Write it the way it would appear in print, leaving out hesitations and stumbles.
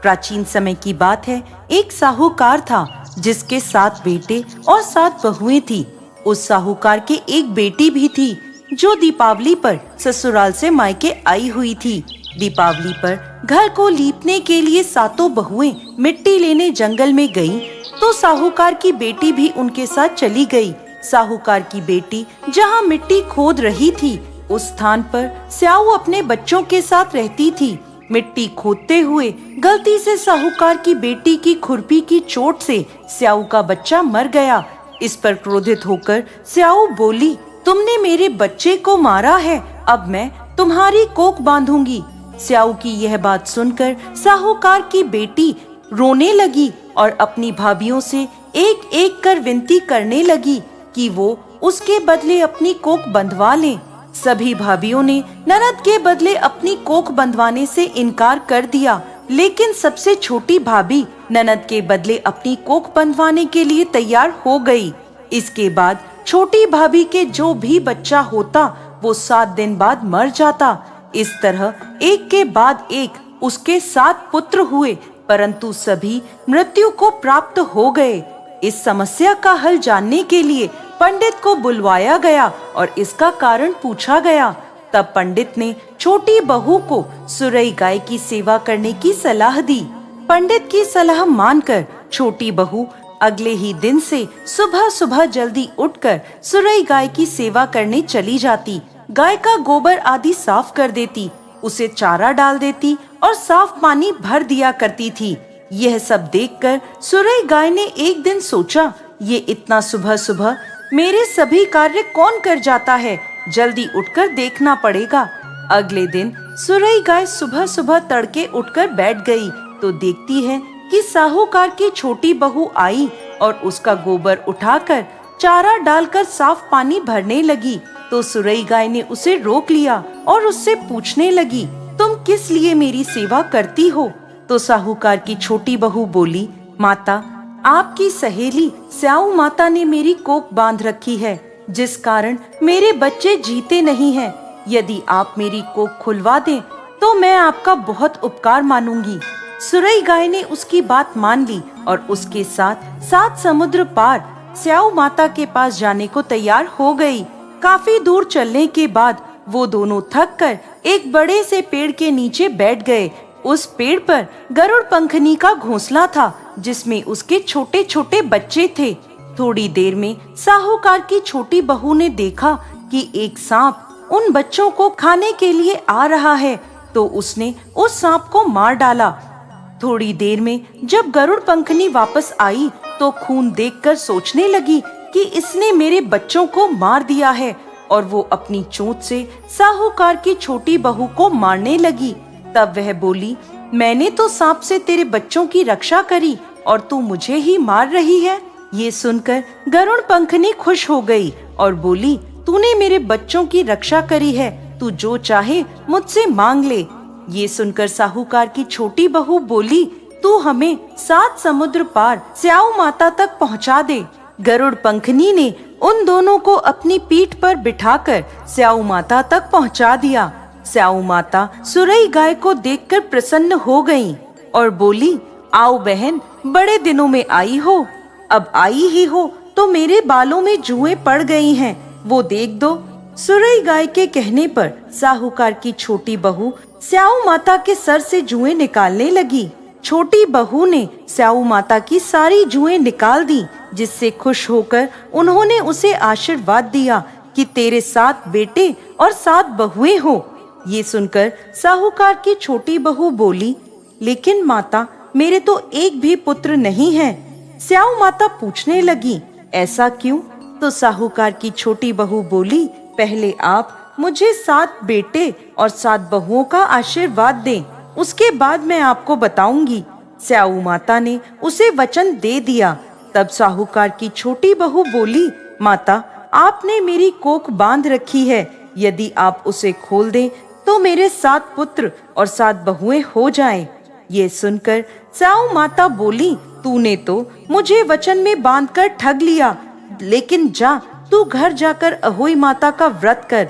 प्राचीन समय की बात है। एक साहूकार था जिसके 7 बेटे और 7 बहुएं थी। उस साहूकार के एक बेटी भी थी जो दीपावली पर ससुराल से मायके आई हुई थी। दीपावली पर घर को लीपने के लिए 7 बहुएं मिट्टी लेने जंगल में गईं, तो साहूकार की बेटी भी उनके साथ चली गई। साहूकार की बेटी जहाँ मिट्टी खोद रही थी, उस स्थान पर स्याऊ अपने बच्चों के साथ रहती थी। मिट्टी खोदते हुए गलती से साहूकार की बेटी की खुरपी की चोट से स्याऊ का बच्चा मर गया। इस पर क्रोधित होकर स्याऊ बोली, तुमने मेरे बच्चे को मारा है, अब मैं तुम्हारी कोख बांधूंगी। स्याऊ की यह बात सुनकर साहूकार की बेटी रोने लगी और अपनी भाभियों से एक एक कर विनती करने लगी कि वो उसके बदले अपनी कोख बंधवा लें। सभी भाभियों ने ननद के बदले अपनी कोख बंधवाने से इनकार कर दिया, लेकिन सबसे छोटी भाभी ननद के बदले अपनी कोख बंधवाने के लिए तैयार हो गई। इसके बाद छोटी भाभी के जो भी बच्चा होता वो 7 दिन बाद मर जाता। इस तरह एक के बाद एक उसके 7 पुत्र हुए, परंतु सभी मृत्यु को प्राप्त हो गए। इस समस्या का हल जानने के लिए पंडित को बुलवाया गया और इसका कारण पूछा गया। तब पंडित ने छोटी बहू को सुरई गाय की सेवा करने की सलाह दी। पंडित की सलाह मानकर छोटी बहू अगले ही दिन से सुबह सुबह जल्दी उठकर सुरई गाय की सेवा करने चली जाती। गाय का गोबर आदि साफ कर देती, उसे चारा डाल देती और साफ पानी भर दिया करती थी। यह सब देखकर सुरई गाय ने एक दिन सोचा, ये इतना सुबह सुबह मेरे सभी कार्य कौन कर जाता है, जल्दी उठकर देखना पड़ेगा। अगले दिन सुरई गाय सुबह सुबह तड़के उठकर बैठ गई तो देखती है कि साहूकार की छोटी बहू आई और उसका गोबर उठाकर चारा डालकर साफ पानी भरने लगी। तो सुरई गाय ने उसे रोक लिया और उससे पूछने लगी, तुम किस लिए मेरी सेवा करती हो? तो साहूकार की छोटी बहू बोली, माता, आपकी सहेली स्याऊ माता ने मेरी कोख बांध रखी है, जिस कारण मेरे बच्चे जीते नहीं हैं। यदि आप मेरी कोख खुलवा दें तो मैं आपका बहुत उपकार मानूंगी। सुरई गाय ने उसकी बात मान ली और उसके साथ 7 समुद्र पार स्याऊ माता के पास जाने को तैयार हो गई। काफी दूर चलने के बाद वो दोनों थक कर एक बड़े से पेड़ के नीचे बैठ गए। उस पेड़ पर गरुड़ पंखनी का घोंसला था, जिसमें उसके छोटे छोटे बच्चे थे। थोड़ी देर में साहूकार की छोटी बहू ने देखा कि एक सांप उन बच्चों को खाने के लिए आ रहा है, तो उसने उस सांप को मार डाला। थोड़ी देर में जब गरुड़ पंखनी वापस आई तो खून देखकर सोचने लगी कि इसने मेरे बच्चों को मार दिया है, और वो अपनी चोंच से साहूकार की छोटी बहू को मारने लगी। तब वह बोली, मैंने तो सांप से तेरे बच्चों की रक्षा करी और तू मुझे ही मार रही है। ये सुनकर गरुड़ पंखनी खुश हो गई और बोली, तूने मेरे बच्चों की रक्षा करी है, तू जो चाहे मुझसे मांग ले। ये सुनकर साहूकार की छोटी बहू बोली, तू हमें 7 समुद्र पार स्याऊ माता तक पहुंचा दे। गरुड़ पंखनी ने उन दोनों को अपनी पीठ पर बिठाकर स्याऊ माता तक पहुंचा दिया। स्याऊ माता सुरई गाय को देखकर प्रसन्न हो गईं और बोली, आओ बहन, बड़े दिनों में आई हो। अब आई ही हो तो मेरे बालों में जुएं पड़ गई हैं, वो देख दो। सुरई गाय के कहने पर साहूकार की छोटी बहू स्याऊ माता के सर से जुएं निकालने लगी। छोटी बहू ने स्याऊ माता की सारी जुएं निकाल दी, जिससे खुश होकर उन्होंने उसे आशीर्वाद दिया कि तेरे 7 बेटे और 7 बहुएं हो। ये सुनकर साहूकार की छोटी बहू बोली, लेकिन माता, मेरे तो एक भी पुत्र नहीं है। स्याऊ माता पूछने लगी, ऐसा क्यों? तो साहूकार की छोटी बहू बोली, पहले आप मुझे 7 बेटे और 7 बहुओं का आशीर्वाद दें, उसके बाद मैं आपको बताऊंगी। स्याऊ माता ने उसे वचन दे दिया। तब साहूकार की छोटी बहू बोली, माता, आपने मेरी कोख बांध रखी है, यदि आप उसे खोल दें तो मेरे 7 पुत्र और 7 बहुएं हो जाएं। ये सुनकर स्याऊ माता बोली, तूने तो मुझे वचन में बांधकर ठग लिया, लेकिन जा, तू घर जाकर अहोई माता का व्रत कर